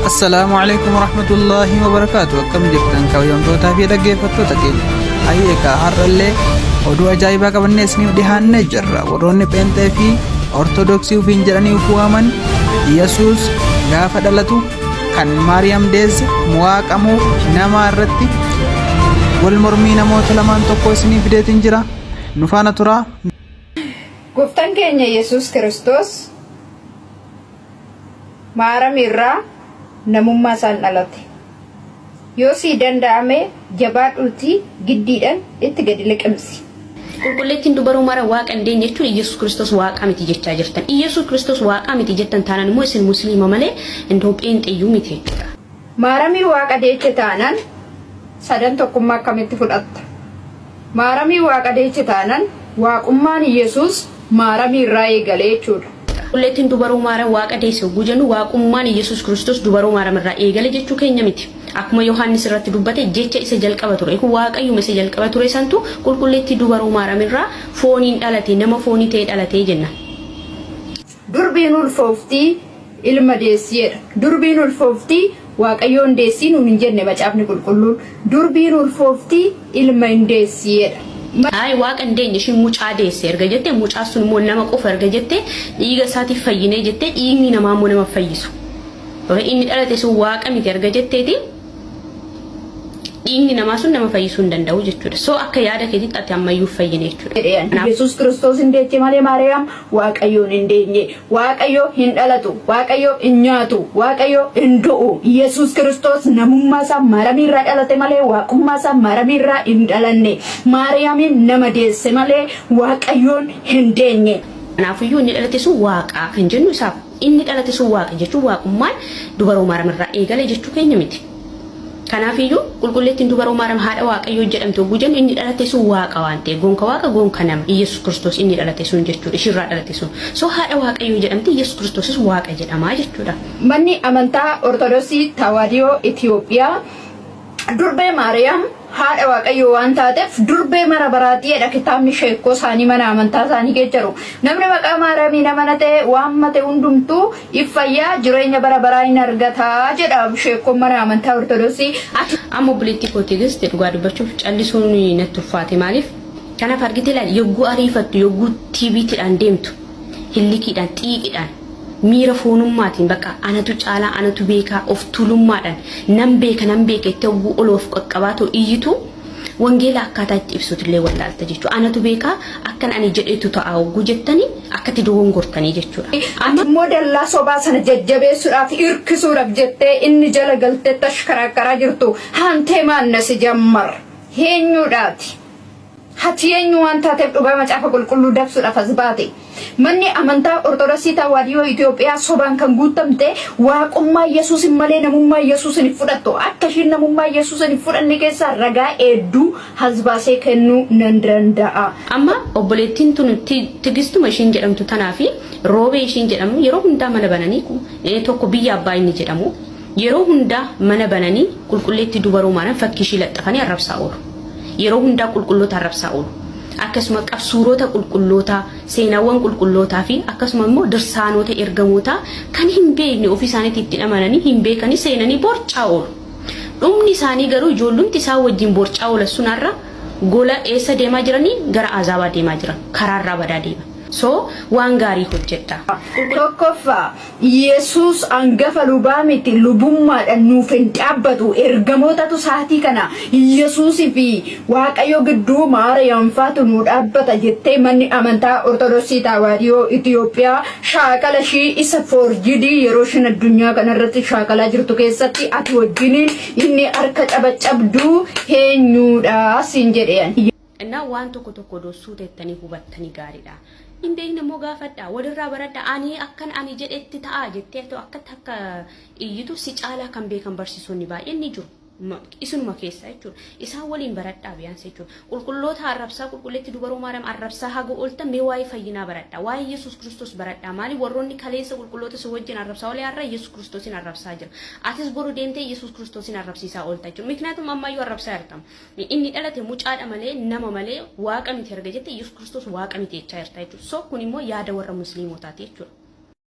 السلام عليكم ورحمة الله وبركاته. كم جبتن كويوم توتا في دقيقة تكين أيك هرّلة ودو أجايبا كبني سنيف دهان نجرّا وروني بنتي في أرثوذكسي وفين جراني وفوامن يسوس غافة دلتو كان مريم ديز مواقمو نما الرتي والمرمين موت لمان تقو سنيف دي تنجرا نفانا ترى Gooftaan keenya Yesuus Kiristoos maaramirraa namummaa isaan dhalate. Yoo si danda'ame jabaadhuutii giddiidhaan itti gadi liqimsi. Qulqulleettiin dubaruu mara waaqa hin deenye jechuun Yesuus Kiristoos waaqa miti jechaa jirtan. Yesuus Kiristoos waaqa miti jettan taanaan immoo isin musliima malee iddoo pheenxeeyyuu miti jechuudha. Maaramii waaqa deeche taanaan sadan tokkummaa akkamitti fudhatta? Maaramii waaqa deeche taanaan waaqummaan Yesuus maaramii irraa eegalee jechuudha. Qulqulleettiin dubaruu mara waaqa deesse oguu jennu waaqummaan Yesuus Kiristoos dubaruu mara irraa eegale jechuu keenya miti. Akkuma Yohaannis irratti dubbate jecha isa jalqaba ture. Kun waaqayyuma isa jalqaba ture santu qulqulleettii dubaruu mara irraa fooniin dhalate nama foonii ta'e dhalate jenna. Durbiin ulfooftii ilma deessiidha. Durbiin ulfooftii waaqayyoon deessii nuun hin jenne macaafni qulqulluun. Durbiin ulfooftii ilma hin deessiidha. Ay waaqa hin deenye isheen mucaa deesse erga jettee mucaa sun immoo nama qofa erga jettee dhiiga isaatiif fayyinee jettee dhiigni namaa immoo nama fayyisu. Inni dhalate sun waaqa miti erga jetteeti dhiigni namaa sun nama fayyisuu hin danda'u jechuudha. So akka yaada keetitti ati ammayyuu fayyine jechuudha. Yesuus Kiristoos hin deeche malee Maariyaam waaqayyoon hin deenye. Waaqayyo hin dhalatu, waaqayyo hin nyaatu, waaqayyo hin du'u. Yesuus Kiristoos namummaa isaa maaramii irraa dhalate malee waaqummaa isaa maaramii irraa hin dhalanne. Maariyaamin nama deesse malee waaqayyoon hin deenye. Kanaafuu inni dhalate sun waaqa kan jennu isaaf inni dhalate sun waaqa jechuun waaqummaan dubaroo maaramii irraa eegale jechuu keenya miti. Kanaafuu qulqulleettiin dubaroo maaram haadha waaqayyoo jedhamtu oguu jennu inni dhalate sun waaqa waan ta'eef gonka waaqa gonka nama Yesuus Kiristoos inni dhalate sun jechuudha ishirraa dhalate sun. So haadha waaqayyoo jedhamti Yesuus Kiristoosis waaqa jedhamaa jechuudha. Manni amantaa Ortodoksii Tawaahidoo Itoophiyaa durbee Maariyaam haadha waaqayyoo waan taateef durbee mara baraatiidha kitaabni sheekoo isaanii mana amantaa isaanii keessa jiru. Namni maqaa Maariyaamiin amanate waan mate hundumtuu ifayyaa jireenya bara baraa hin argataa jedha sheekoon mana amantaa Ortodoksii. Amma buleetti kootiigis dhugaa dubbachuuf callisuun natti ulfaate maaliif? Kanaaf argite ilaali yogguu ariifattu yogguu tiiviitiidhaan deemtu hillikiidhaan xiiqiidhaan miira foonummaatiin bakka anatu caalaa anatu beekaa of tuulummaadhaan nan beeka itti hogguu oloof qaqqabaatoo iyyitu wangeela akkaataa itti ibsutillee wallaalta jechuudha. Anatu beekaa akkan ani jedhetu ta'a hogguu jettanii akkatti dogongortanii jechuudha. Amma immoo dallaa sobaa sana jajjabeessuudhaaf hirkisuudhaaf jettee inni jala galtee tashkaraakaraa jirtu hantee maannasi jammar eenyuudhaati? Hati eenyu waan taateef dhugaa macaafa qulqulluu dabsuudhaaf as baate. Manni amantaa Ortodoksii Tawaahidoo Itoophiyaa sobaan kan guutamte waaqummaa Yesuus malee namummaa Yesuus hin fudhattu. Akka isheen namummaa Yesuus hin fudhanne keessaa ragaa hedduu hasbaasee kennuu nan danda'a. Amma obboleettiin tun tigistuma isheen jedhamtu tanaa fi roobee isheen jedhamu yeroo hundaa mana bananii tokko biyya abbaa inni jedhamu yeroo hundaa mana bananii qulqulleetti dubaroo maaran fakkii ishee laxxafanii arrabsaa oolu. Yeroo hundaa qulqulloota arrabsaa oolu. Akkasuma qabsuurota qulqullootaa seenaawwan qulqullootaa fi akkasuma immoo dirsaanota ergamoota kan hin beekne ofii isaaniitti itti amananii hin beekanii seenanii borcaa oolu. Dhumni isaanii garuu ijoollumti isaan wajjin borcaa oolan sunarra gola eessa deemaa jiranii gara azaabaa deemaa jiran karaarraa badaa deema. So waan gaarii hojjetta. Tokkoffaa Yesuus hangafa lubaa miti lubummaadhaan nuuf hin dhaabbatu ergamootatu saatii kana Yesuusii fi waaqayyo gidduu Maariyaam faatu nu dhaabbata jettee manni amantaa Ortodoksii Tawaahidoo Itoophiyaa shaakala ishii isa forjidii yeroo isheen addunyaa kanarratti shaakalaa jirtu keessatti ati wajjiniin inni harka cabacabduu eenyuudha siin jedheen. Innaa waan tokko dossuu teettanii hubattanii gaariidha. Indeen immoo gaafadha walirraa baradha ani akkan ani jedhetti ta'a jettee akka iyyitu si caalaa kan beekan barsiisonni baay'een ni jiru. isinuma keessa jechuudha. Isaan waliin baradhaa biyaansa jechuudha. Qulqulloota arrabsaa qulqulleetti dubaroo maariyaam arrabsaa haga ooltan mee waa'ee fayyinaa baradhaa. Waa'ee Yesuus Kiristoos baradhaa. Maali warroonni kaleessa qulqulloota si wajjin arrabsaa olee har'a Yesuus Kiristoosin arrabsaa jira. Atis boru deemtee Yesuus Kiristoosin arrabsiisaa oolta jechuudha. Miknaatum ammayyuu arrabsaa jirtam. Inni dhalate mucaadha malee nama malee waaqa miti erga jette Yesuus Kiristoos waaqa miti jechaa jirta jechuudha. So kun immoo yaada warra musliimotaati jechuudha.